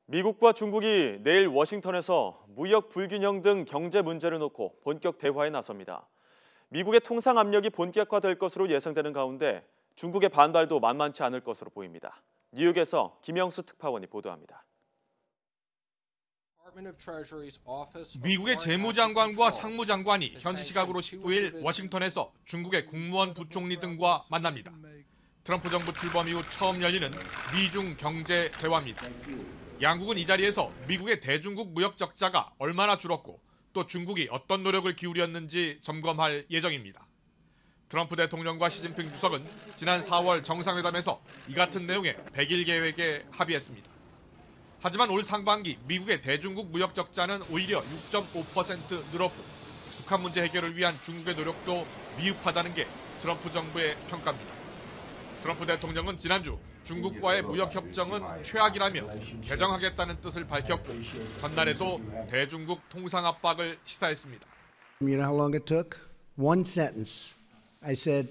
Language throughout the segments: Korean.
미국과 중국이 내일 워싱턴에서 무역 불균형 등 경제 문제를 놓고 본격 대화에 나섭니다. 미국의 통상 압력이 본격화될 것으로 예상되는 가운데 중국의 반발도 만만치 않을 것으로 보입니다. 뉴욕에서 김영수 특파원이 보도합니다. 미국의 재무장관과 상무장관이 현지 시각으로 19일 워싱턴에서 중국의 국무원 부총리 등과 만납니다. 트럼프 정부 출범 이후 처음 열리는 미중 경제 대화입니다. 양국은 이 자리에서 미국의 대중국 무역 적자가 얼마나 줄었고 또 중국이 어떤 노력을 기울였는지 점검할 예정입니다. 트럼프 대통령과 시진핑 주석은 지난 4월 정상회담에서 이 같은 내용의 100일 계획에 합의했습니다. 하지만 올 상반기 미국의 대중국 무역 적자는 오히려 6.5% 늘었고 북한 문제 해결을 위한 중국의 노력도 미흡하다는 게 트럼프 정부의 평가입니다. 트럼프 대통령은 지난주 중국과의 무역 협정은 최악이라며 개정하겠다는 뜻을 밝혔고 전날에도 대중국 통상 압박을 시사했습니다. You know how long it took? One sentence. I said,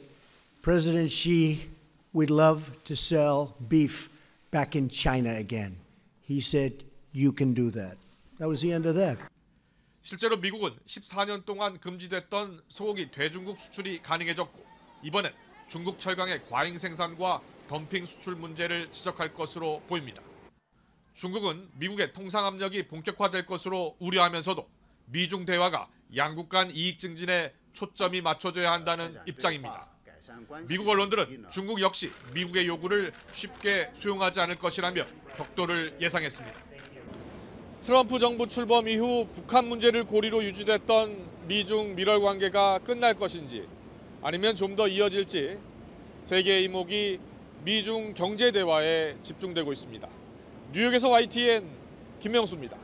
President Xi, we'd love to sell beef back in China again. He said, you can do that. That was the end of that. 실제로 미국은 14년 동안 금지됐던 소고기 대중국 수출이 가능해졌고 이번엔 중국 철강의 과잉 생산과 덤핑 수출 문제를 지적할 것으로 보입니다. 중국은 미국의 통상 압력이 본격화될 것으로 우려하면서도 미중 대화가 양국 간 이익 증진에 초점이 맞춰져야 한다는 입장입니다. 미국 언론들은 중국 역시 미국의 요구를 쉽게 수용하지 않을 것이라며 격돌을 예상했습니다. 트럼프 정부 출범 이후 북한 문제를 고리로 유지됐던 미중 밀월 관계가 끝날 것인지 아니면 좀 더 이어질지 세계의 이목이 미중 경제 대화에 집중되고 있습니다. 뉴욕에서 YTN 김명수입니다.